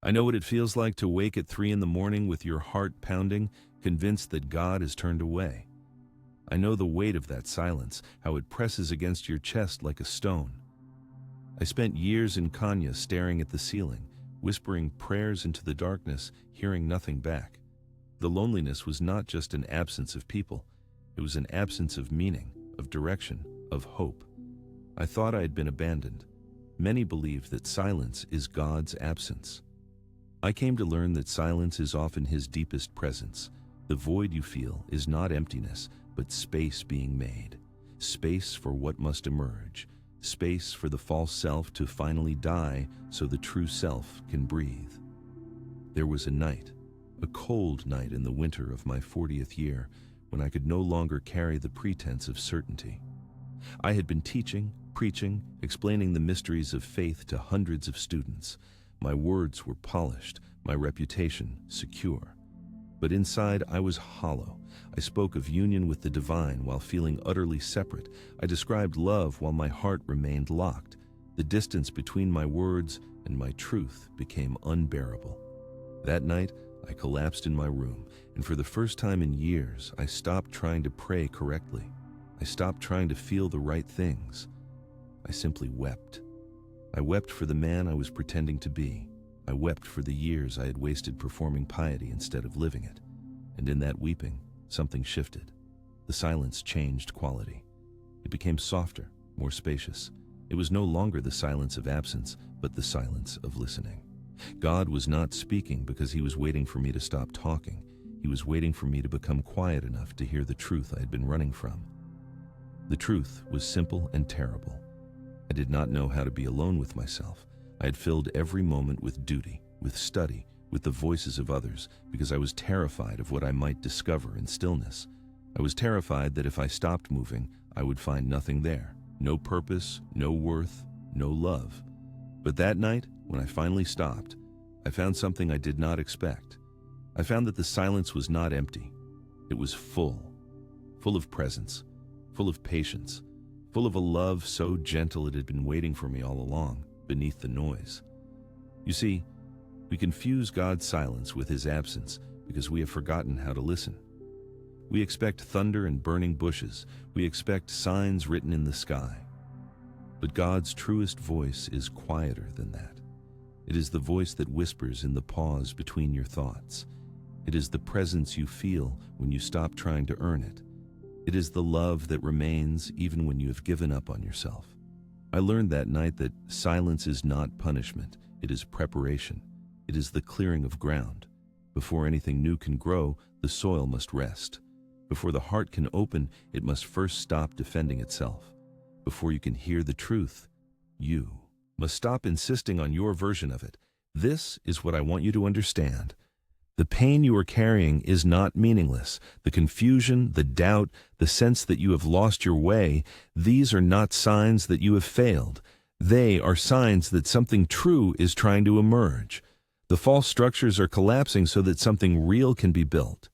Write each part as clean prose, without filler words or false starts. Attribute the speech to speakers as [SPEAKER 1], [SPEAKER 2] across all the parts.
[SPEAKER 1] I know what it feels like to wake at 3 in the morning with your heart pounding, convinced that God has turned away. I know the weight of that silence, how it presses against your chest like a stone. I spent years in Kenya staring at the ceiling, whispering prayers into the darkness, hearing nothing back. The loneliness was not just an absence of people. It was an absence of meaning, of direction, of hope. I thought I had been abandoned. Many believe that silence is God's absence. I came to learn that silence is often His deepest presence. The void you feel is not emptiness, but space being made. Space for what must emerge. Space for the false self to finally die so the true self can breathe. There was a night, a cold night in the winter of my 40th year, when I could no longer carry the pretense of certainty. I had been teaching, preaching, explaining the mysteries of faith to hundreds of students. My words were polished, my reputation secure. But inside I was hollow. I spoke of union with the divine while feeling utterly separate. I described love while my heart remained locked. The distance between my words and my truth became unbearable. That night, I collapsed in my room, and for the first time in years, I stopped trying to pray correctly. I stopped trying to feel the right things. I simply wept. I wept for the man I was pretending to be. I wept for the years I had wasted performing piety instead of living it. And in that weeping, something shifted. The silence changed quality. It became softer, more spacious. It was no longer the silence of absence, but the silence of listening. God was not speaking because He was waiting for me to stop talking. He was waiting for me to become quiet enough to hear the truth I had been running from. The truth was simple and terrible. I did not know how to be alone with myself. I had filled every moment with duty, with study, with the voices of others, because I was terrified of what I might discover in stillness. I was terrified that if I stopped moving, I would find nothing there. No purpose, no worth, no love. But that night, when I finally stopped, I found something I did not expect. I found that the silence was not empty. It was full of presence, full of patience, full of a love so gentle it had been waiting for me all along, beneath the noise. You see, we confuse God's silence with His absence because we have forgotten how to listen. We expect thunder and burning bushes. We expect signs written in the sky. But God's truest voice is quieter than that. It is the voice that whispers in the pause between your thoughts. It is the presence you feel when you stop trying to earn it. It is the love that remains even when you have given up on yourself. I learned that night that silence is not punishment. It is preparation. It is the clearing of ground. Before anything new can grow, the soil must rest. Before the heart can open, it must first stop defending itself. Before you can hear the truth, you must stop insisting on your version of it. This is what I want you to understand. The pain you are carrying is not meaningless. The confusion, the doubt, the sense that you have lost your way, these are not signs that you have failed. They are signs that something true is trying to emerge. The false structures are collapsing so that something real can be built.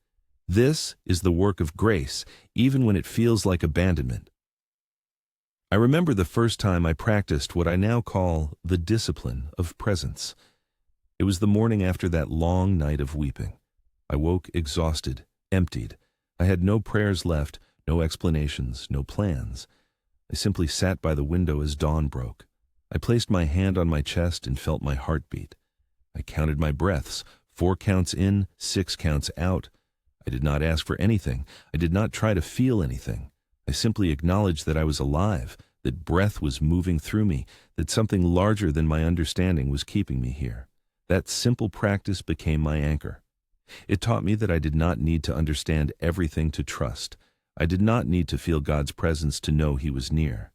[SPEAKER 1] This is the work of grace, even when it feels like abandonment. I remember the first time I practiced what I now call the discipline of presence. It was the morning after that long night of weeping. I woke exhausted, emptied. I had no prayers left, no explanations, no plans. I simply sat by the window as dawn broke. I placed my hand on my chest and felt my heart beat. I counted my breaths, 4 counts in, 6 counts out. I did not ask for anything. I did not try to feel anything. I simply acknowledged that I was alive, that breath was moving through me, that something larger than my understanding was keeping me here. That simple practice became my anchor. It taught me that I did not need to understand everything to trust. I did not need to feel God's presence to know He was near.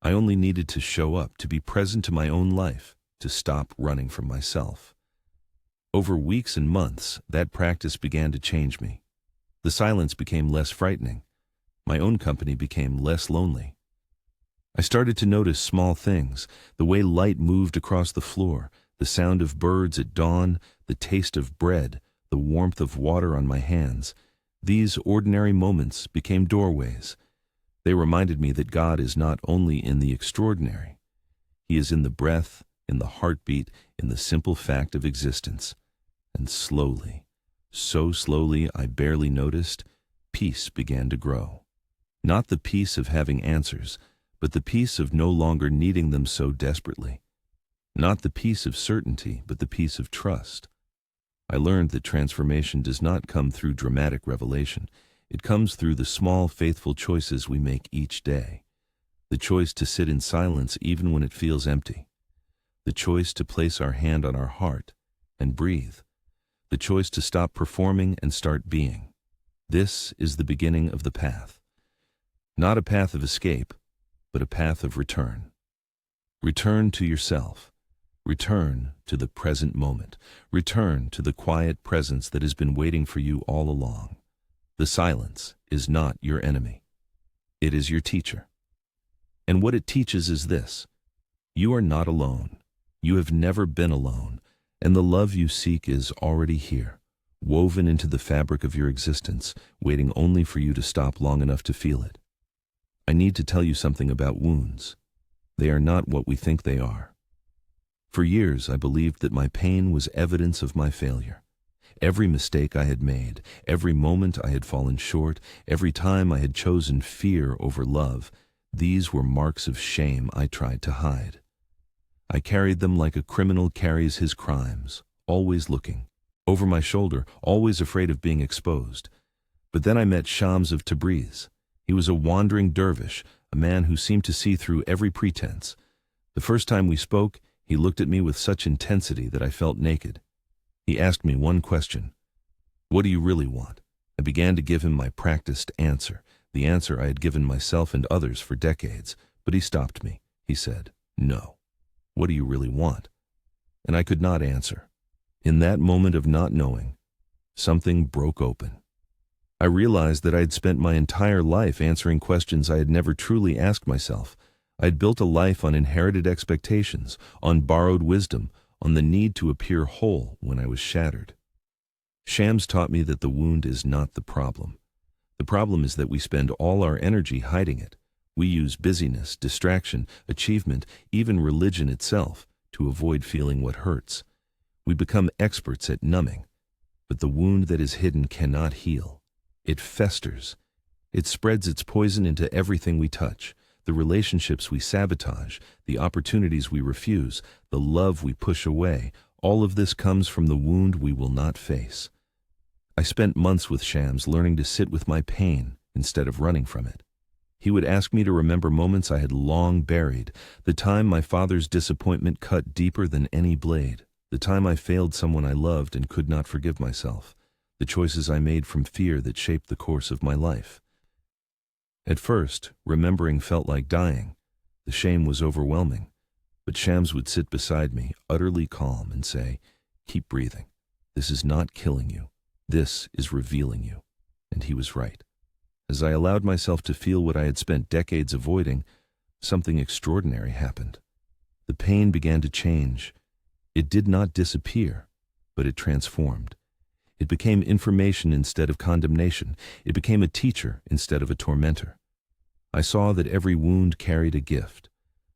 [SPEAKER 1] I only needed to show up, to be present to my own life, to stop running from myself. Over weeks and months, that practice began to change me. The silence became less frightening. My own company became less lonely. I started to notice small things, the way light moved across the floor, the sound of birds at dawn, the taste of bread, the warmth of water on my hands. These ordinary moments became doorways. They reminded me that God is not only in the extraordinary. He is in the breath, in the heartbeat, in the simple fact of existence. And slowly, so slowly I barely noticed, peace began to grow. Not the peace of having answers, but the peace of no longer needing them so desperately. Not the peace of certainty, but the peace of trust. I learned that transformation does not come through dramatic revelation. It comes through the small, faithful choices we make each day. The choice to sit in silence even when it feels empty. The choice to place our hand on our heart and breathe. The choice to stop performing and start being. This is the beginning of the path. Not a path of escape, but a path of return. Return to yourself. Return to the present moment. Return to the quiet presence that has been waiting for you all along. The silence is not your enemy. It is your teacher. And what it teaches is this: you are not alone. You have never been alone, and the love you seek is already here, woven into the fabric of your existence, waiting only for you to stop long enough to feel it. I need to tell you something about wounds. They are not what we think they are. For years, I believed that my pain was evidence of my failure. Every mistake I had made, every moment I had fallen short, every time I had chosen fear over love, these were marks of shame I tried to hide. I carried them like a criminal carries his crimes, always looking, over my shoulder, always afraid of being exposed. But then I met Shams of Tabriz. He was a wandering dervish, a man who seemed to see through every pretense. The first time we spoke, he looked at me with such intensity that I felt naked. He asked me one question: "What do you really want?" I began to give him my practiced answer, the answer I had given myself and others for decades, but he stopped me. He said, "No. What do you really want?" And I could not answer. In that moment of not knowing, something broke open. I realized that I had spent my entire life answering questions I had never truly asked myself. I had built a life on inherited expectations, on borrowed wisdom, on the need to appear whole when I was shattered. Shams taught me that the wound is not the problem. The problem is that we spend all our energy hiding it. We use busyness, distraction, achievement, even religion itself, to avoid feeling what hurts. We become experts at numbing, but the wound that is hidden cannot heal. It festers. It spreads its poison into everything we touch. The relationships we sabotage, the opportunities we refuse, the love we push away, all of this comes from the wound we will not face. I spent months with Shams learning to sit with my pain instead of running from it. He would ask me to remember moments I had long buried, the time my father's disappointment cut deeper than any blade, the time I failed someone I loved and could not forgive myself, the choices I made from fear that shaped the course of my life. At first, remembering felt like dying. The shame was overwhelming. But Shams would sit beside me, utterly calm, and say, "Keep breathing. This is not killing you. This is revealing you." And he was right. As I allowed myself to feel what I had spent decades avoiding, something extraordinary happened. The pain began to change. It did not disappear, but it transformed. It became information instead of condemnation. It became a teacher instead of a tormentor. I saw that every wound carried a gift.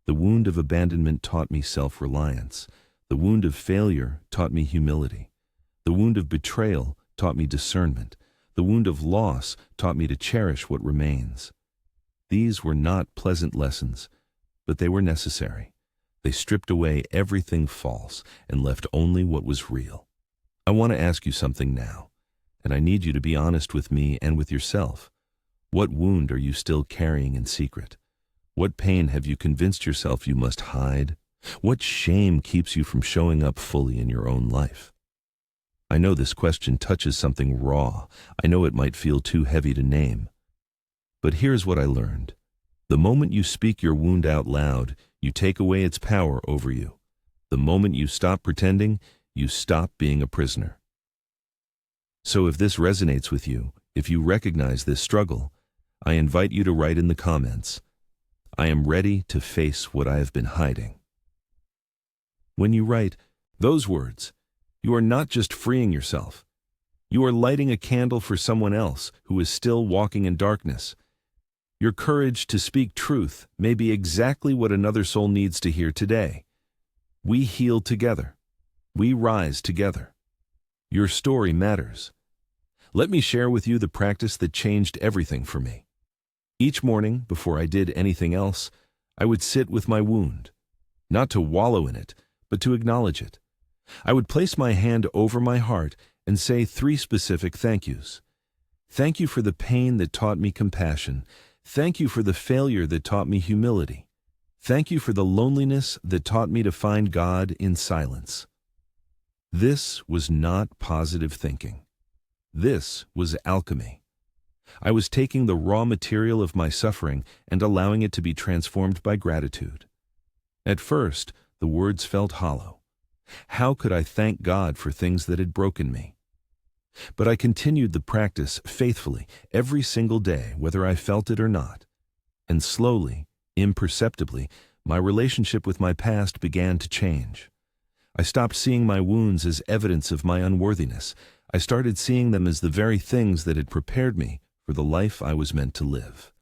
[SPEAKER 1] The wound of abandonment taught me self-reliance. The wound of failure taught me humility. The wound of betrayal taught me discernment. The wound of loss taught me to cherish what remains. These were not pleasant lessons, but they were necessary. They stripped away everything false and left only what was real. I want to ask you something now, and I need you to be honest with me and with yourself. What wound are you still carrying in secret? What pain have you convinced yourself you must hide? What shame keeps you from showing up fully in your own life? I know this question touches something raw. I know it might feel too heavy to name. But here's what I learned. The moment you speak your wound out loud, you take away its power over you. The moment you stop pretending, you stop being a prisoner. So if this resonates with you, if you recognize this struggle, I invite you to write in the comments, "I am ready to face what I have been hiding." When you write those words, you are not just freeing yourself. You are lighting a candle for someone else who is still walking in darkness. Your courage to speak truth may be exactly what another soul needs to hear today. We heal together. We rise together. Your story matters. Let me share with you the practice that changed everything for me. Each morning, before I did anything else, I would sit with my wound, not to wallow in it, but to acknowledge it. I would place my hand over my heart and say 3 specific thank yous. Thank you for the pain that taught me compassion. Thank you for the failure that taught me humility. Thank you for the loneliness that taught me to find God in silence. This was not positive thinking. This was alchemy. I was taking the raw material of my suffering and allowing it to be transformed by gratitude. At first, the words felt hollow. How could I thank God for things that had broken me? But I continued the practice faithfully every single day, whether I felt it or not. And slowly, imperceptibly, my relationship with my past began to change. I stopped seeing my wounds as evidence of my unworthiness. I started seeing them as the very things that had prepared me for the life I was meant to live.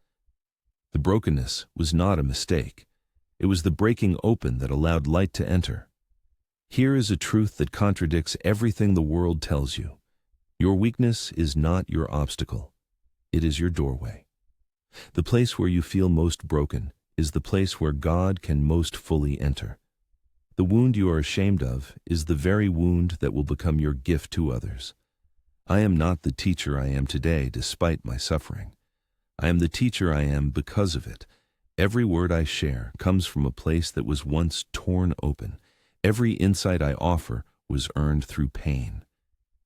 [SPEAKER 1] The brokenness was not a mistake. It was the breaking open that allowed light to enter. Here is a truth that contradicts everything the world tells you. Your weakness is not your obstacle. It is your doorway. The place where you feel most broken is the place where God can most fully enter. The wound you are ashamed of is the very wound that will become your gift to others. I am not the teacher I am today despite my suffering. I am the teacher I am because of it. Every word I share comes from a place that was once torn open. Every insight I offer was earned through pain.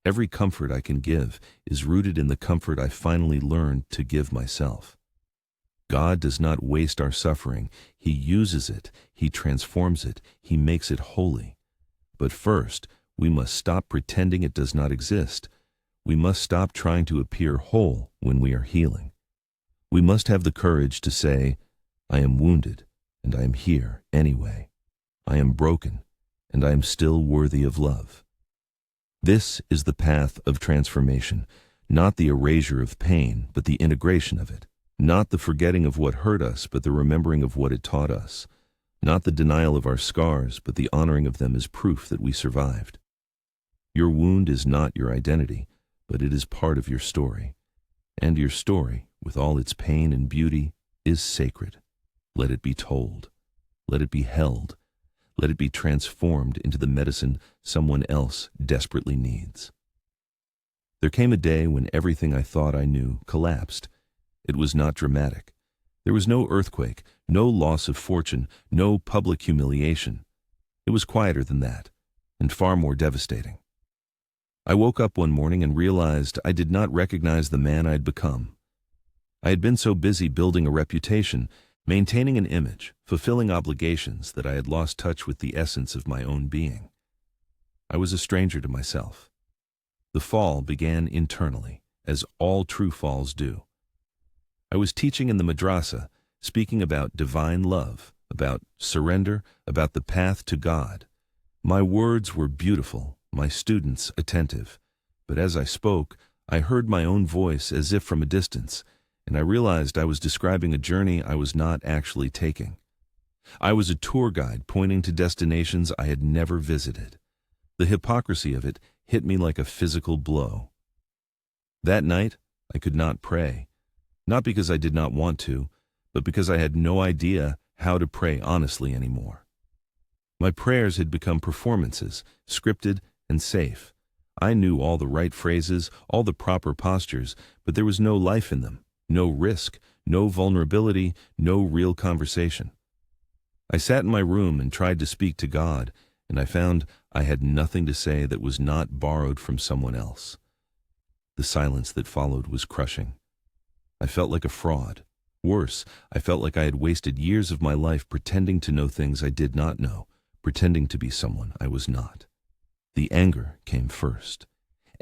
[SPEAKER 1] Every comfort I can give is rooted in the comfort I finally learned to give myself. God does not waste our suffering. He uses it. He transforms it. He makes it holy. But first, we must stop pretending it does not exist. We must stop trying to appear whole when we are healing. We must have the courage to say, I am wounded, and I am here anyway. I am broken, and I am still worthy of love. This is the path of transformation, not the erasure of pain, but the integration of it. Not the forgetting of what hurt us, but the remembering of what it taught us. Not the denial of our scars, but the honoring of them as proof that we survived. Your wound is not your identity, but it is part of your story. And your story, with all its pain and beauty, is sacred. Let it be told. Let it be held. Let it be transformed into the medicine someone else desperately needs. There came a day when everything I thought I knew collapsed. It was not dramatic. There was no earthquake, no loss of fortune, no public humiliation. It was quieter than that, and far more devastating. I woke up one morning and realized I did not recognize the man I'd become. I had been so busy building a reputation, maintaining an image, fulfilling obligations, that I had lost touch with the essence of my own being. I was a stranger to myself. The fall began internally, as all true falls do. I was teaching in the madrasa, speaking about divine love, about surrender, about the path to God. My words were beautiful, my students attentive, but as I spoke, I heard my own voice as if from a distance, and I realized I was describing a journey I was not actually taking. I was a tour guide pointing to destinations I had never visited. The hypocrisy of it hit me like a physical blow. That night, I could not pray, not because I did not want to, but because I had no idea how to pray honestly anymore. My prayers had become performances, scripted and safe. I knew all the right phrases, all the proper postures, but there was no life in them. No risk, no vulnerability, no real conversation. I sat in my room and tried to speak to God, and I found I had nothing to say that was not borrowed from someone else. The silence that followed was crushing. I felt like a fraud. Worse, I felt like I had wasted years of my life pretending to know things I did not know, pretending to be someone I was not. The anger came first.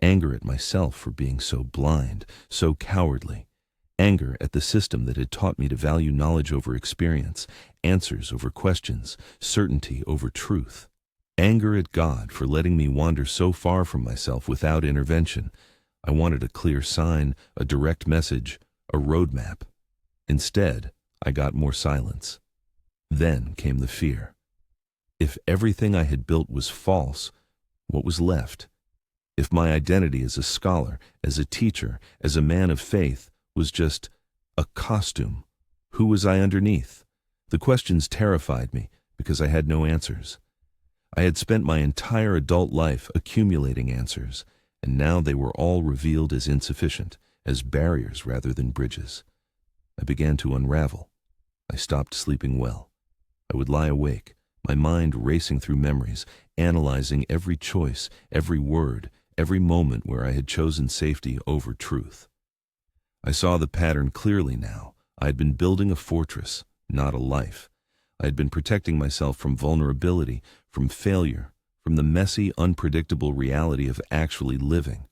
[SPEAKER 1] Anger at myself for being so blind, so cowardly. Anger at the system that had taught me to value knowledge over experience, answers over questions, certainty over truth. Anger at God for letting me wander so far from myself without intervention. I wanted a clear sign, a direct message, a roadmap. Instead, I got more silence. Then came the fear. If everything I had built was false, what was left? If my identity as a scholar, as a teacher, as a man of faith was just a costume, who was I underneath? The questions terrified me because I had no answers. I had spent my entire adult life accumulating answers, and now they were all revealed as insufficient, as barriers rather than bridges. I began to unravel. I stopped sleeping well. I would lie awake, my mind racing through memories, analyzing every choice, every word, every moment where I had chosen safety over truth. I saw the pattern clearly now. I had been building a fortress, not a life. I had been protecting myself from vulnerability, from failure, from the messy, unpredictable reality of actually living.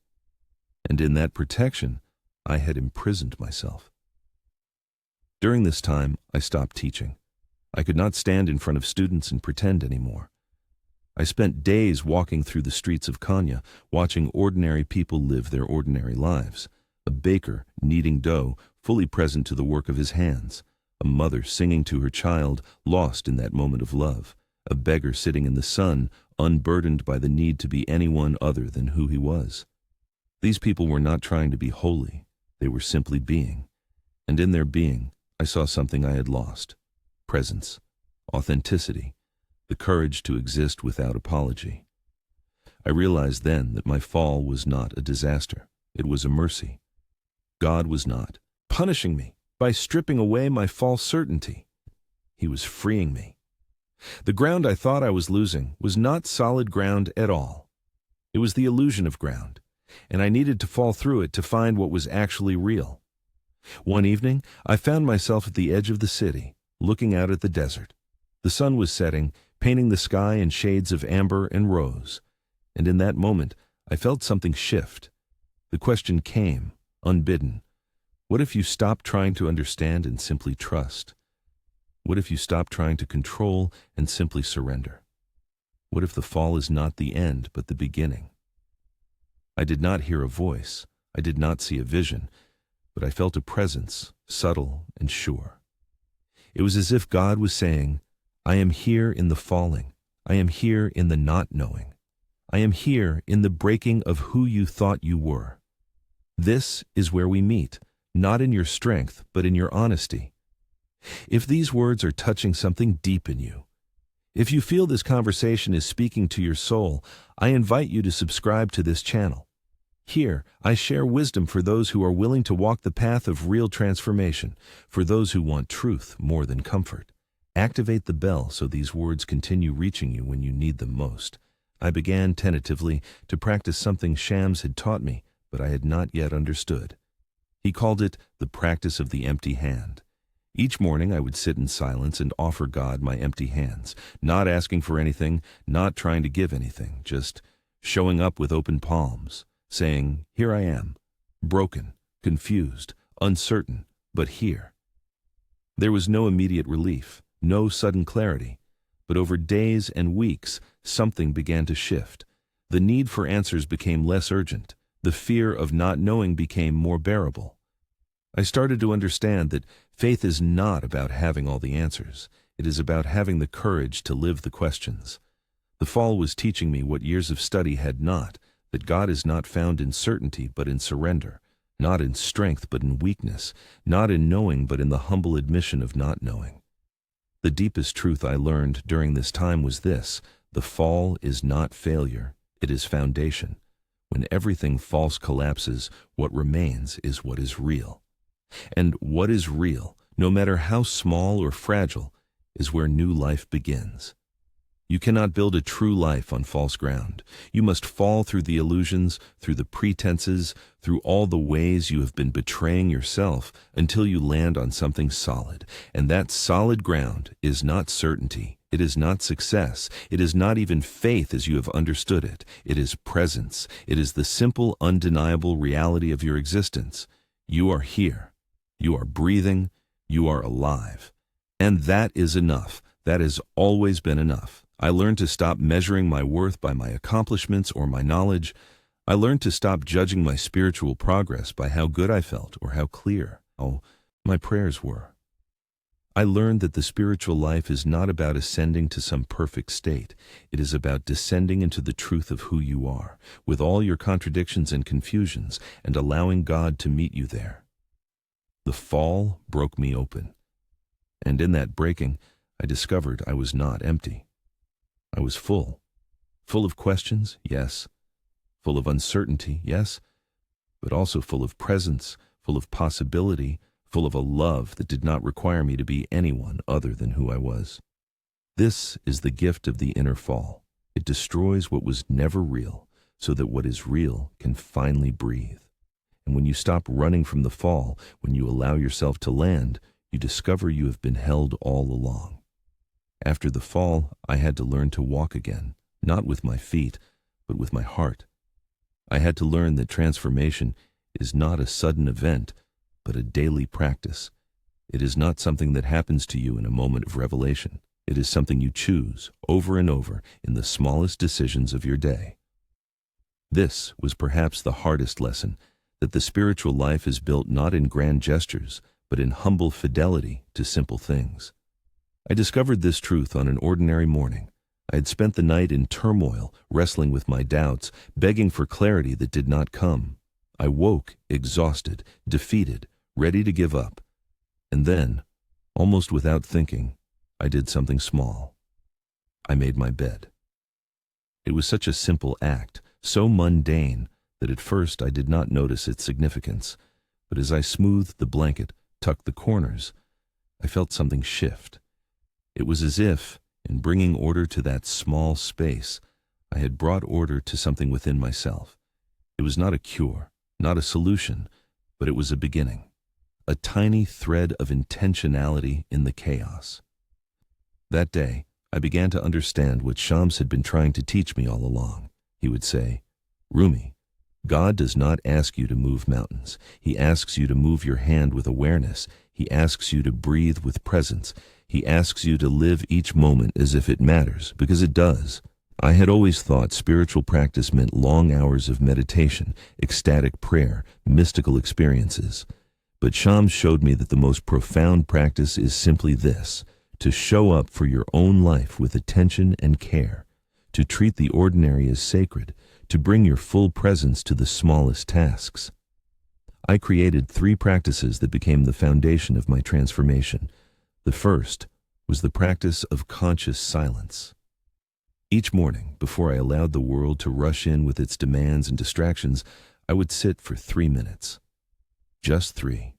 [SPEAKER 1] And in that protection, I had imprisoned myself. During this time, I stopped teaching. I could not stand in front of students and pretend anymore. I spent days walking through the streets of Konya, watching ordinary people live their ordinary lives. A baker kneading dough, fully present to the work of his hands. A mother singing to her child, lost in that moment of love. A beggar sitting in the sun, unburdened by the need to be anyone other than who he was. These people were not trying to be holy. They were simply being. And in their being, I saw something I had lost. Presence, authenticity, the courage to exist without apology. I realized then that my fall was not a disaster. It was a mercy. God was not punishing me by stripping away my false certainty. He was freeing me. The ground I thought I was losing was not solid ground at all. It was the illusion of ground, and I needed to fall through it to find what was actually real. One evening, I found myself at the edge of the city, looking out at the desert. The sun was setting, painting the sky in shades of amber and rose, and in that moment, I felt something shift. The question came, unbidden. What if you stop trying to understand and simply trust? What if you stop trying to control and simply surrender? What if the fall is not the end, but the beginning? I did not hear a voice. I did not see a vision, but I felt a presence, subtle and sure. It was as if God was saying, I am here in the falling. I am here in the not knowing. I am here in the breaking of who you thought you were. This is where we meet, not in your strength, but in your honesty. If these words are touching something deep in you, if you feel this conversation is speaking to your soul, I invite you to subscribe to this channel. Here, I share wisdom for those who are willing to walk the path of real transformation, for those who want truth more than comfort. Activate the bell so these words continue reaching you when you need them most. I began tentatively to practice something Shams had taught me, but I had not yet understood. He called it the practice of the empty hand. Each morning I would sit in silence and offer God my empty hands, not asking for anything, not trying to give anything, just showing up with open palms, saying, here I am, broken, confused, uncertain, but here. There was no immediate relief, no sudden clarity, but over days and weeks, something began to shift. The need for answers became less urgent. The fear of not knowing became more bearable. I started to understand that faith is not about having all the answers. It is about having the courage to live the questions. The fall was teaching me what years of study had not, that God is not found in certainty but in surrender, not in strength but in weakness, not in knowing but in the humble admission of not knowing. The deepest truth I learned during this time was this: the fall is not failure, it is foundation. When everything false collapses, what remains is what is real. And what is real, no matter how small or fragile, is where new life begins. You cannot build a true life on false ground. You must fall through the illusions, through the pretenses, through all the ways you have been betraying yourself until you land on something solid. And that solid ground is not certainty. It is not success. It is not even faith as you have understood it. It is presence. It is the simple, undeniable reality of your existence. You are here. You are breathing. You are alive. And that is enough. That has always been enough. I learned to stop measuring my worth by my accomplishments or my knowledge. I learned to stop judging my spiritual progress by how good I felt or how clear my prayers were. I learned that the spiritual life is not about ascending to some perfect state. It is about descending into the truth of who you are, with all your contradictions and confusions, and allowing God to meet you there. The fall broke me open, and in that breaking, I discovered I was not empty. I was full of questions, yes, full of uncertainty, yes, but also full of presence, full of possibility, full of a love that did not require me to be anyone other than who I was. This is the gift of the inner fall. It destroys what was never real, so that what is real can finally breathe. And when you stop running from the fall, when you allow yourself to land, you discover you have been held all along. After the fall, I had to learn to walk again, not with my feet, but with my heart. I had to learn that transformation is not a sudden event, but a daily practice. It is not something that happens to you in a moment of revelation. It is something you choose over and over in the smallest decisions of your day. This was perhaps the hardest lesson, that the spiritual life is built not in grand gestures, but in humble fidelity to simple things. I discovered this truth on an ordinary morning. I had spent the night in turmoil, wrestling with my doubts, begging for clarity that did not come. I woke exhausted, defeated, ready to give up. And then, almost without thinking, I did something small. I made my bed. It was such a simple act, so mundane, that at first I did not notice its significance. But as I smoothed the blanket, tucked the corners, I felt something shift. It was as if, in bringing order to that small space, I had brought order to something within myself. It was not a cure, not a solution, but it was a beginning. A tiny thread of intentionality in the chaos. That day, I began to understand what Shams had been trying to teach me all along. He would say, "Rumi, God does not ask you to move mountains. He asks you to move your hand with awareness. He asks you to breathe with presence. He asks you to live each moment as if it matters, because it does." I had always thought spiritual practice meant long hours of meditation, ecstatic prayer, mystical experiences. But Shams showed me that the most profound practice is simply this: to show up for your own life with attention and care, to treat the ordinary as sacred, to bring your full presence to the smallest tasks. I created 3 practices that became the foundation of my transformation. The first was the practice of conscious silence. Each morning, before I allowed the world to rush in with its demands and distractions, I would sit for 3 minutes. Just 3.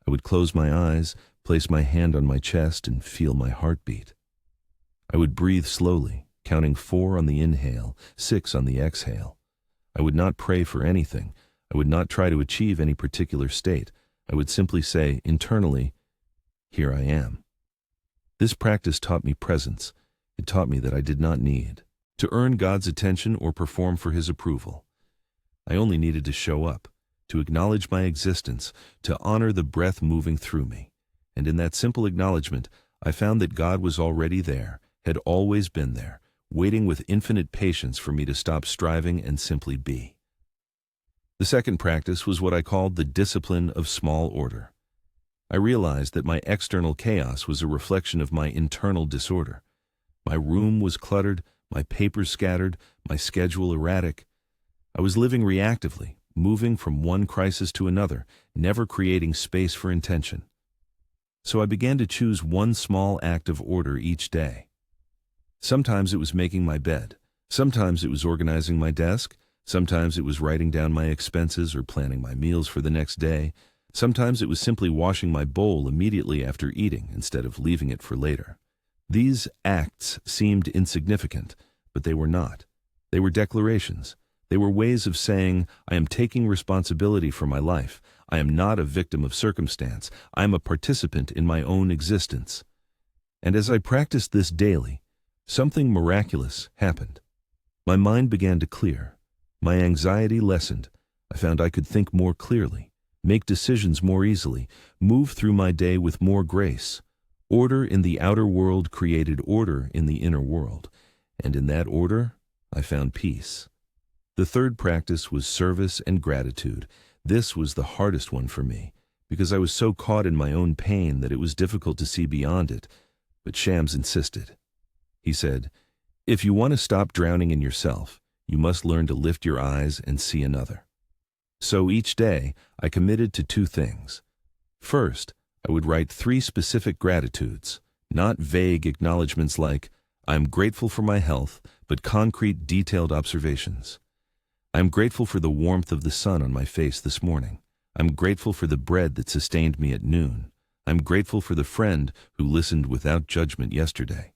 [SPEAKER 1] I would close my eyes, place my hand on my chest, and feel my heartbeat. I would breathe slowly, counting 4 on the inhale, 6 on the exhale. I would not pray for anything. I would not try to achieve any particular state. I would simply say, internally, "Here I am." This practice taught me presence. It taught me that I did not need to earn God's attention or perform for His approval. I only needed to show up, to acknowledge my existence, to honor the breath moving through me. And in that simple acknowledgement, I found that God was already there, had always been there, waiting with infinite patience for me to stop striving and simply be. The second practice was what I called the discipline of small order. I realized that my external chaos was a reflection of my internal disorder. My room was cluttered, my papers scattered, my schedule erratic. I was living reactively, moving from one crisis to another, never creating space for intention. So I began to choose one small act of order each day. Sometimes it was making my bed. Sometimes it was organizing my desk. Sometimes it was writing down my expenses or planning my meals for the next day. Sometimes it was simply washing my bowl immediately after eating instead of leaving it for later. These acts seemed insignificant, but they were not. They were declarations. They were ways of saying, I am taking responsibility for my life. I am not a victim of circumstance. I am a participant in my own existence. And as I practiced this daily, something miraculous happened. My mind began to clear. My anxiety lessened. I found I could think more clearly, make decisions more easily, move through my day with more grace. Order in the outer world created order in the inner world, and in that order, I found peace. The third practice was service and gratitude. This was the hardest one for me, because I was so caught in my own pain that it was difficult to see beyond it, but Shams insisted. He said, "If you want to stop drowning in yourself, you must learn to lift your eyes and see another." So each day, I committed to two things. First, I would write 3 specific gratitudes, not vague acknowledgments like, "I'm grateful for my health," but concrete, detailed observations. "I'm grateful for the warmth of the sun on my face this morning. I'm grateful for the bread that sustained me at noon. I'm grateful for the friend who listened without judgment yesterday."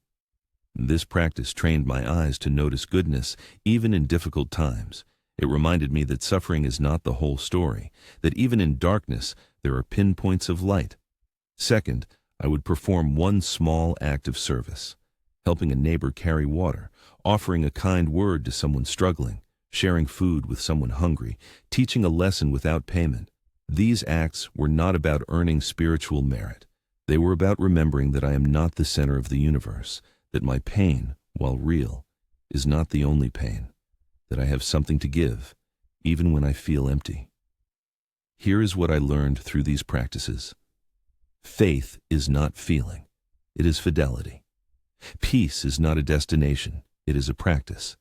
[SPEAKER 1] This practice trained my eyes to notice goodness, even in difficult times. It reminded me that suffering is not the whole story, that even in darkness, there are pinpoints of light. Second, I would perform one small act of service, helping a neighbor carry water, offering a kind word to someone struggling, sharing food with someone hungry, teaching a lesson without payment. These acts were not about earning spiritual merit. They were about remembering that I am not the center of the universe, that my pain, while real, is not the only pain, that I have something to give, even when I feel empty. Here is what I learned through these practices. Faith is not feeling, it is fidelity. Peace is not a destination, it is a practice.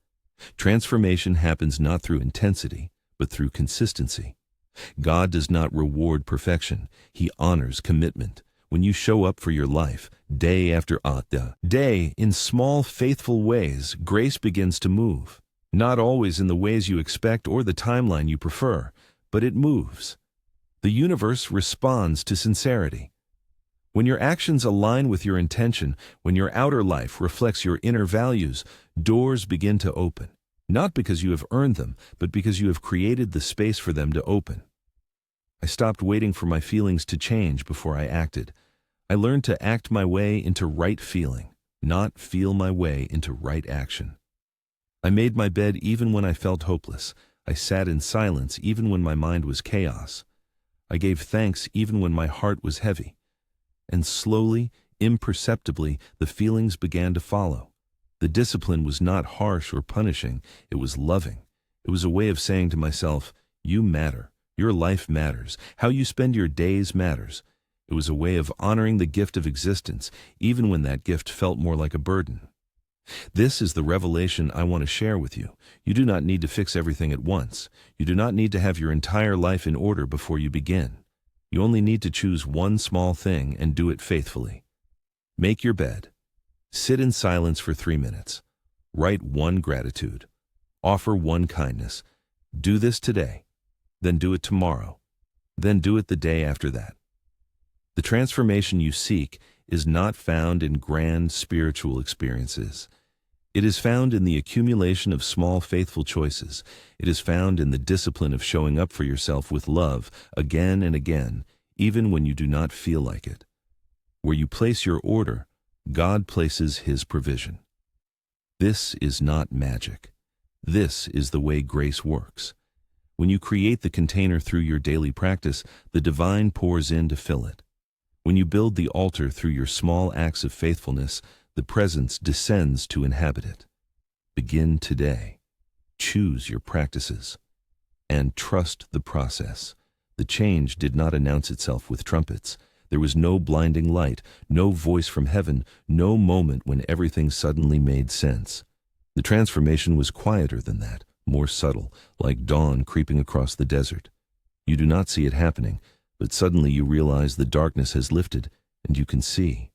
[SPEAKER 1] Transformation happens not through intensity, but through consistency. God does not reward perfection, He honors commitment. When you show up for your life, day after day, in small, faithful ways, grace begins to move. Not always in the ways you expect or the timeline you prefer, but it moves. The universe responds to sincerity. When your actions align with your intention, when your outer life reflects your inner values, doors begin to open. Not because you have earned them, but because you have created the space for them to open. I stopped waiting for my feelings to change before I acted. I learned to act my way into right feeling, not feel my way into right action. I made my bed even when I felt hopeless. I sat in silence even when my mind was chaos. I gave thanks even when my heart was heavy. And slowly, imperceptibly, the feelings began to follow. The discipline was not harsh or punishing, it was loving. It was a way of saying to myself, "You matter. Your life matters. How you spend your days matters." It was a way of honoring the gift of existence, even when that gift felt more like a burden. This is the revelation I want to share with you. You do not need to fix everything at once. You do not need to have your entire life in order before you begin. You only need to choose one small thing and do it faithfully. Make your bed. Sit in silence for 3 minutes. Write one gratitude. Offer one kindness. Do this today. Then do it tomorrow. Then do it the day after that. The transformation you seek is not found in grand spiritual experiences. It is found in the accumulation of small faithful choices. It is found in the discipline of showing up for yourself with love again and again, even when you do not feel like it. Where you place your order, God places His provision. This is not magic. This is the way grace works. When you create the container through your daily practice, the divine pours in to fill it. When you build the altar through your small acts of faithfulness, the presence descends to inhabit it. Begin today. Choose your practices. And trust the process. The change did not announce itself with trumpets. There was no blinding light, no voice from heaven, no moment when everything suddenly made sense. The transformation was quieter than that, more subtle, like dawn creeping across the desert. You do not see it happening, but suddenly you realize the darkness has lifted, and you can see.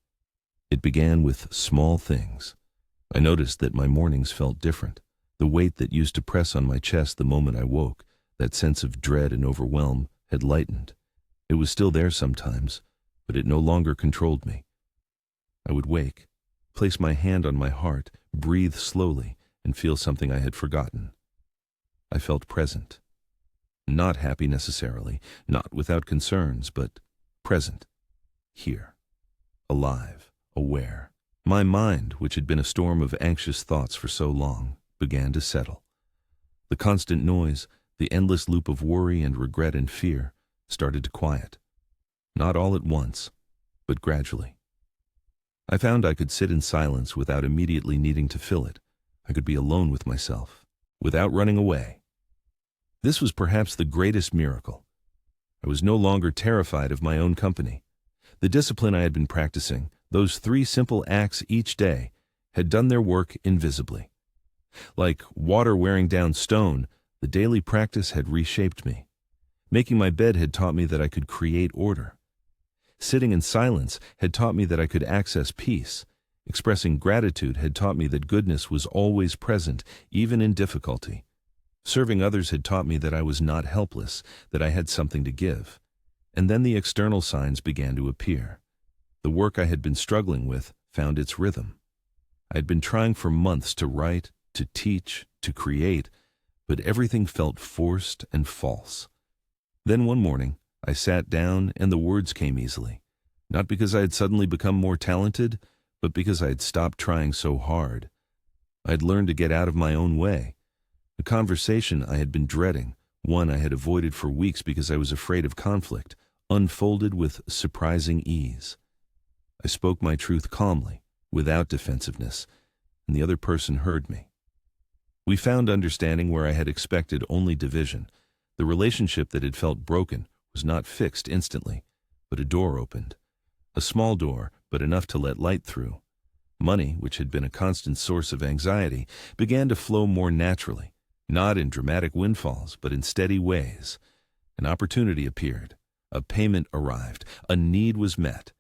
[SPEAKER 1] It began with small things. I noticed that my mornings felt different. The weight that used to press on my chest the moment I woke, that sense of dread and overwhelm, had lightened. It was still there sometimes, but it no longer controlled me. I would wake, place my hand on my heart, breathe slowly, and feel something I had forgotten. I felt present. Not happy necessarily, not without concerns, but present. Here. Alive. Aware. My mind, which had been a storm of anxious thoughts for so long, began to settle. The constant noise, the endless loop of worry and regret and fear, started to quiet. Not all at once, but gradually. I found I could sit in silence without immediately needing to fill it. I could be alone with myself, without running away. This was perhaps the greatest miracle. I was no longer terrified of my own company. The discipline I had been practicing, those 3 simple acts each day, had done their work invisibly. Like water wearing down stone, the daily practice had reshaped me. Making my bed had taught me that I could create order. Sitting in silence had taught me that I could access peace. Expressing gratitude had taught me that goodness was always present, even in difficulty. Serving others had taught me that I was not helpless, that I had something to give. And then the external signs began to appear. The work I had been struggling with found its rhythm. I had been trying for months to write, to teach, to create, but everything felt forced and false. Then one morning, I sat down and the words came easily, not because I had suddenly become more talented, but because I had stopped trying so hard. I had learned to get out of my own way. A conversation I had been dreading, one I had avoided for weeks because I was afraid of conflict, unfolded with surprising ease. I spoke my truth calmly, without defensiveness, and the other person heard me. We found understanding where I had expected only division. The relationship that had felt broken was not fixed instantly, but a door opened. A small door, but enough to let light through. Money, which had been a constant source of anxiety, began to flow more naturally, not in dramatic windfalls, but in steady ways. An opportunity appeared. A payment arrived. A need was met.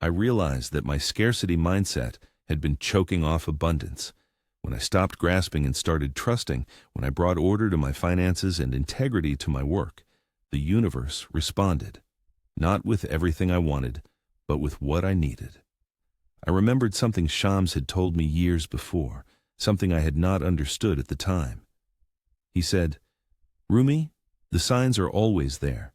[SPEAKER 1] I realized that my scarcity mindset had been choking off abundance. When I stopped grasping and started trusting, when I brought order to my finances and integrity to my work, the universe responded. Not with everything I wanted, but with what I needed. I remembered something Shams had told me years before, something I had not understood at the time. He said, "Rumi, the signs are always there.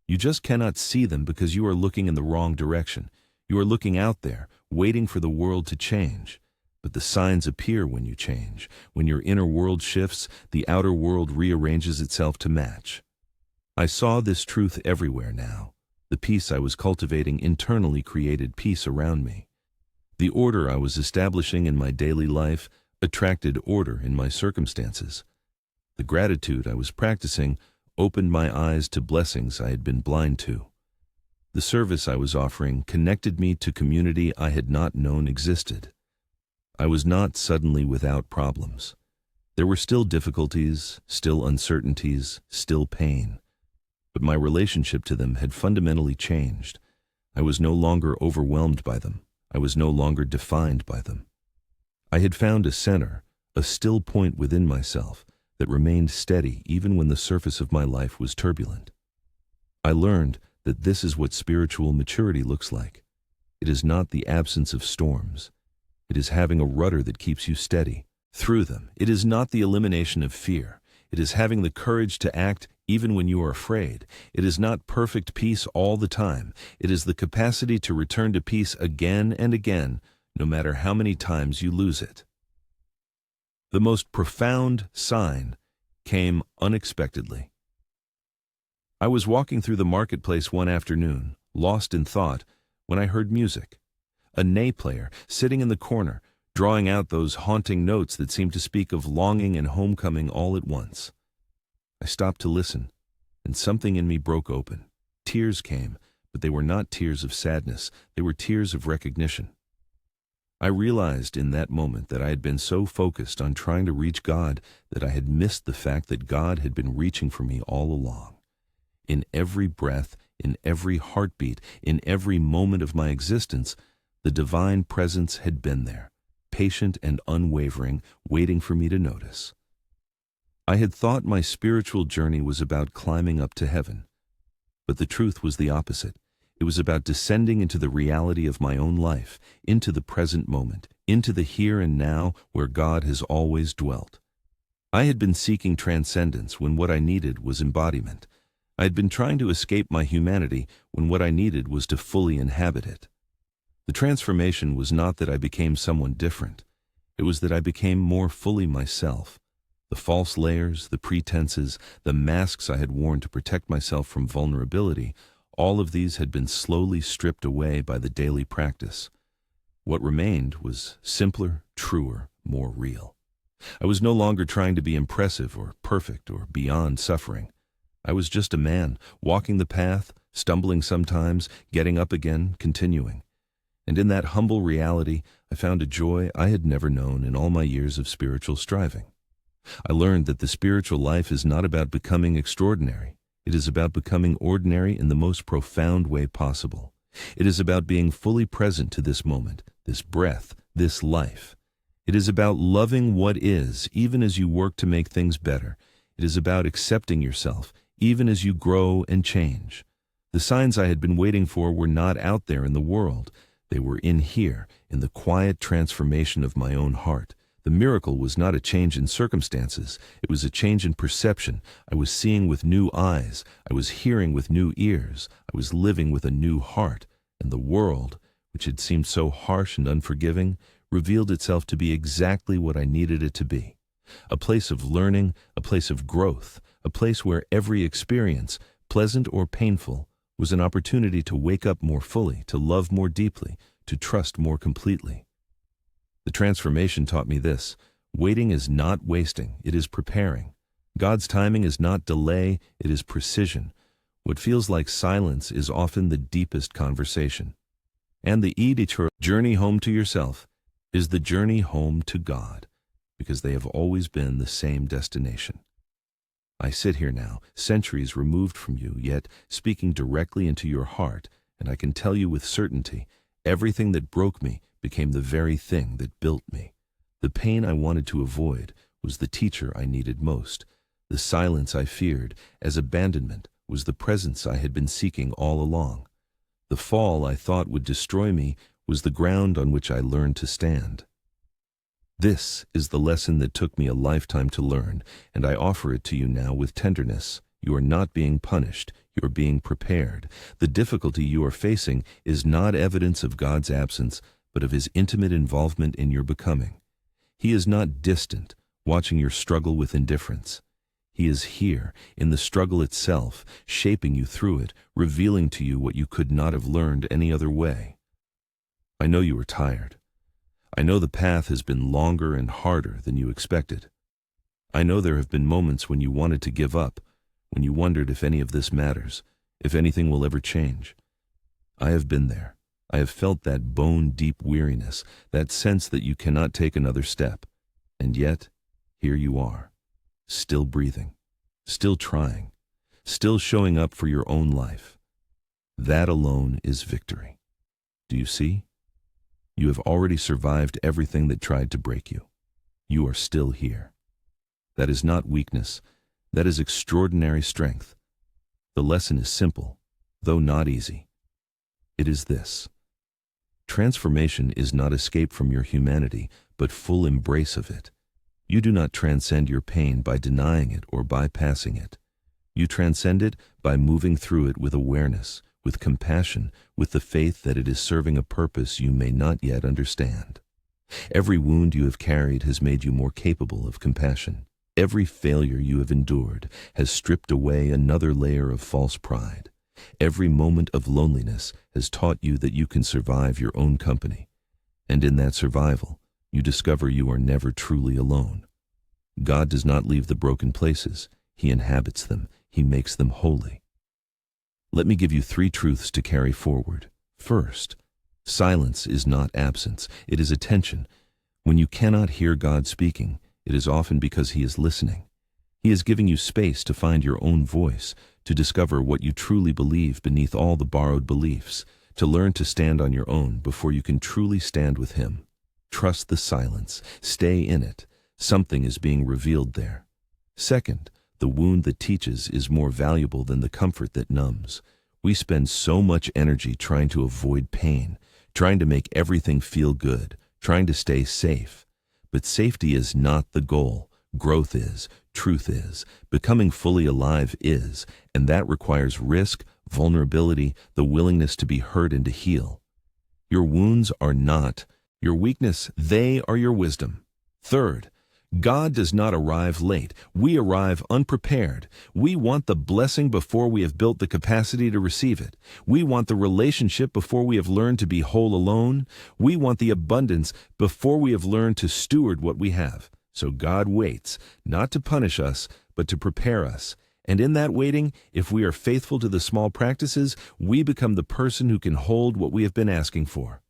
[SPEAKER 1] You just cannot see them because you are looking in the wrong direction. You are looking out there, waiting for the world to change. But the signs appear when you change. When your inner world shifts, the outer world rearranges itself to match." I saw this truth everywhere now. The peace I was cultivating internally created peace around me. The order I was establishing in my daily life attracted order in my circumstances. The gratitude I was practicing opened my eyes to blessings I had been blind to. The service I was offering connected me to community I had not known existed. I was not suddenly without problems. There were still difficulties, still uncertainties, still pain. But my relationship to them had fundamentally changed. I was no longer overwhelmed by them. I was no longer defined by them. I had found a center, a still point within myself that remained steady even when the surface of my life was turbulent. I learned that this is what spiritual maturity looks like. It is not the absence of storms. It is having a rudder that keeps you steady through them. It is not the elimination of fear. It is having the courage to act even when you are afraid. It is not perfect peace all the time. It is the capacity to return to peace again and again, no matter how many times you lose it. The most profound sign came unexpectedly. I was walking through the marketplace one afternoon, lost in thought, when I heard music. A ney player sitting in the corner, drawing out those haunting notes that seemed to speak of longing and homecoming all at once. I stopped to listen, and something in me broke open. Tears came, but they were not tears of sadness. They were tears of recognition. I realized in that moment that I had been so focused on trying to reach God that I had missed the fact that God had been reaching for me all along. In every breath, in every heartbeat, in every moment of my existence, the divine presence had been there, patient and unwavering, waiting for me to notice. I had thought my spiritual journey was about climbing up to heaven, but the truth was the opposite. It was about descending into the reality of my own life, into the present moment, into the here and now where God has always dwelt. I had been seeking transcendence when what I needed was embodiment. I had been trying to escape my humanity when what I needed was to fully inhabit it. The transformation was not that I became someone different. It was that I became more fully myself. The false layers, the pretenses, the masks I had worn to protect myself from vulnerability, all of these had been slowly stripped away by the daily practice. What remained was simpler, truer, more real. I was no longer trying to be impressive or perfect or beyond suffering. I was just a man, walking the path, stumbling sometimes, getting up again, continuing. And in that humble reality, I found a joy I had never known in all my years of spiritual striving. I learned that the spiritual life is not about becoming extraordinary. It is about becoming ordinary in the most profound way possible. It is about being fully present to this moment, this breath, this life. It is about loving what is, even as you work to make things better. It is about accepting yourself, even as you grow and change. The signs I had been waiting for were not out there in the world. They were in here, in the quiet transformation of my own heart. The miracle was not a change in circumstances. It was a change in perception. I was seeing with new eyes. I was hearing with new ears. I was living with a new heart. And the world, which had seemed so harsh and unforgiving, revealed itself to be exactly what I needed it to be. A place of learning, a place of growth, a place where every experience, pleasant or painful, was an opportunity to wake up more fully, to love more deeply, to trust more completely. The transformation taught me this: waiting is not wasting, it is preparing. God's timing is not delay, it is precision. What feels like silence is often the deepest conversation. And the journey home to yourself is the journey home to God, because they have always been the same destination. I sit here now, centuries removed from you, yet speaking directly into your heart, and I can tell you with certainty, everything that broke me became the very thing that built me. The pain I wanted to avoid was the teacher I needed most. The silence I feared as abandonment was the presence I had been seeking all along. The fall I thought would destroy me was the ground on which I learned to stand. This is the lesson that took me a lifetime to learn, and I offer it to you now with tenderness. You are not being punished, you are being prepared. The difficulty you are facing is not evidence of God's absence, but of His intimate involvement in your becoming. He is not distant, watching your struggle with indifference. He is here, in the struggle itself, shaping you through it, revealing to you what you could not have learned any other way. I know you are tired. I know the path has been longer and harder than you expected. I know there have been moments when you wanted to give up, when you wondered if any of this matters, if anything will ever change. I have been there. I have felt that bone-deep weariness, that sense that you cannot take another step. And yet, here you are, still breathing, still trying, still showing up for your own life. That alone is victory. Do you see? You have already survived everything that tried to break you. You are still here. That is not weakness. That is extraordinary strength. The lesson is simple, though not easy. It is this: transformation is not escape from your humanity, but full embrace of it. You do not transcend your pain by denying it or bypassing it. You transcend it by moving through it with awareness, with compassion, with the faith that it is serving a purpose you may not yet understand. Every wound you have carried has made you more capable of compassion. Every failure you have endured has stripped away another layer of false pride. Every moment of loneliness has taught you that you can survive your own company. And in that survival, you discover you are never truly alone. God does not leave the broken places. He inhabits them. He makes them holy. Let me give you 3 truths to carry forward. First, silence is not absence, it is attention. When you cannot hear God speaking, it is often because He is listening. He is giving you space to find your own voice, to discover what you truly believe beneath all the borrowed beliefs, to learn to stand on your own before you can truly stand with Him. Trust the silence. Stay in it. Something is being revealed there. Second, the wound that teaches is more valuable than the comfort that numbs. We spend so much energy trying to avoid pain, trying to make everything feel good, trying to stay safe. But safety is not the goal. Growth is, truth is, becoming fully alive is, and that requires risk, vulnerability, the willingness to be hurt and to heal. Your wounds are not your weakness, they are your wisdom. Third, God does not arrive late. We arrive unprepared. We want the blessing before we have built the capacity to receive it. We want the relationship before we have learned to be whole alone. We want the abundance before we have learned to steward what we have. So God waits, not to punish us, but to prepare us. And in that waiting, if we are faithful to the small practices, we become the person who can hold what we have been asking for.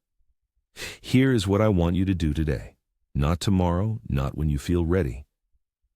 [SPEAKER 1] Here is what I want you to do today. Not tomorrow, not when you feel ready,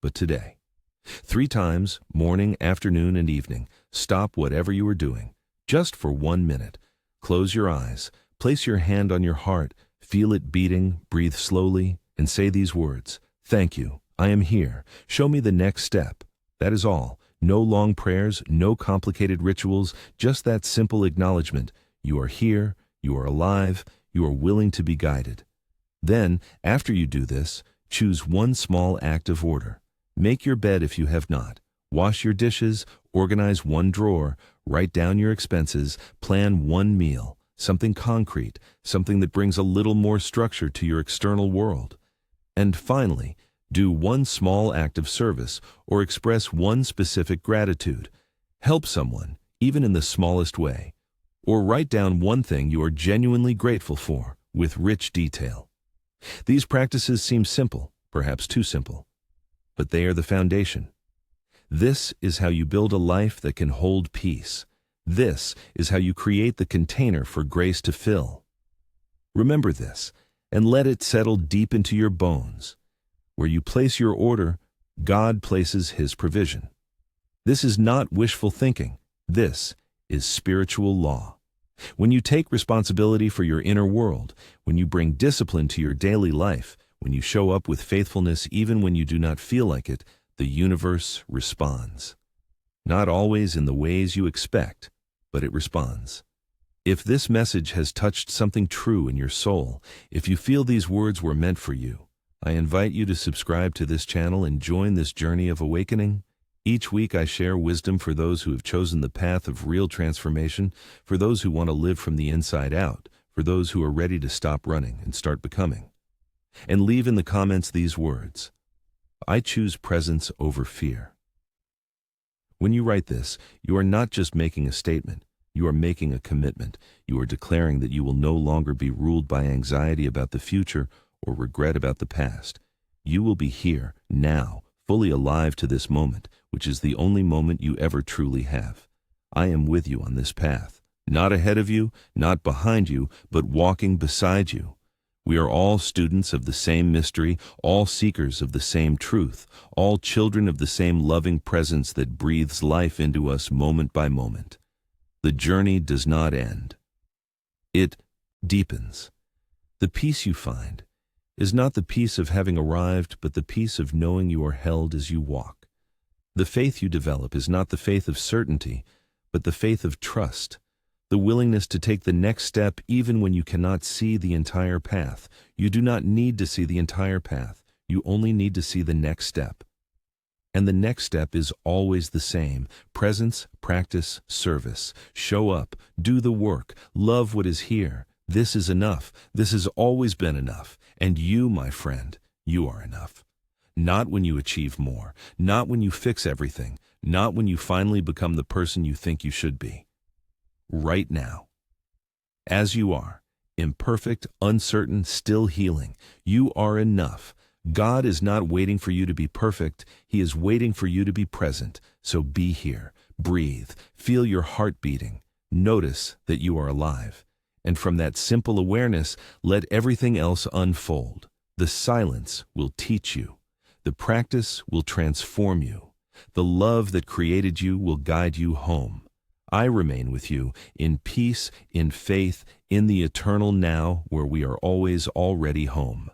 [SPEAKER 1] but today. 3 times, morning, afternoon, and evening, stop whatever you are doing, just for 1 minute. Close your eyes, place your hand on your heart, feel it beating, breathe slowly, and say these words: "Thank you, I am here. Show me the next step." That is all. No long prayers, no complicated rituals, just that simple acknowledgement. You are here, you are alive, you are willing to be guided. Then, after you do this, choose one small act of order. Make your bed if you have not. Wash your dishes, organize one drawer, write down your expenses, plan one meal, something concrete, something that brings a little more structure to your external world. And finally, do one small act of service or express one specific gratitude. Help someone, even in the smallest way. Or write down one thing you are genuinely grateful for, with rich detail. These practices seem simple, perhaps too simple, but they are the foundation. This is how you build a life that can hold peace. This is how you create the container for grace to fill. Remember this, and let it settle deep into your bones. Where you place your order, God places His provision. This is not wishful thinking. This is spiritual law. When you take responsibility for your inner world, when you bring discipline to your daily life, when you show up with faithfulness even when you do not feel like it, the universe responds. Not always in the ways you expect, but it responds. If this message has touched something true in your soul, if you feel these words were meant for you, I invite you to subscribe to this channel and join this journey of awakening. Each week I share wisdom for those who have chosen the path of real transformation, for those who want to live from the inside out, for those who are ready to stop running and start becoming. And leave in the comments these words: I choose presence over fear. When you write this, you are not just making a statement, you are making a commitment. You are declaring that you will no longer be ruled by anxiety about the future or regret about the past. You will be here, now, fully alive to this moment, which is the only moment you ever truly have. I am with you on this path, not ahead of you, not behind you, but walking beside you. We are all students of the same mystery, all seekers of the same truth, all children of the same loving presence that breathes life into us moment by moment. The journey does not end. It deepens. The peace you find is not the peace of having arrived, but the peace of knowing you are held as you walk. The faith you develop is not the faith of certainty, but the faith of trust, the willingness to take the next step even when you cannot see the entire path. You do not need to see the entire path. You only need to see the next step. And the next step is always the same: presence, practice, service. Show up, do the work, love what is here. This is enough. This has always been enough. And you, my friend, you are enough. Not when you achieve more, not when you fix everything, not when you finally become the person you think you should be. Right now, as you are, imperfect, uncertain, still healing, you are enough. God is not waiting for you to be perfect. He is waiting for you to be present. So be here, breathe, feel your heart beating. Notice that you are alive. And from that simple awareness, let everything else unfold. The silence will teach you. The practice will transform you. The love that created you will guide you home. I remain with you in peace, in faith, in the eternal now, where we are always already home.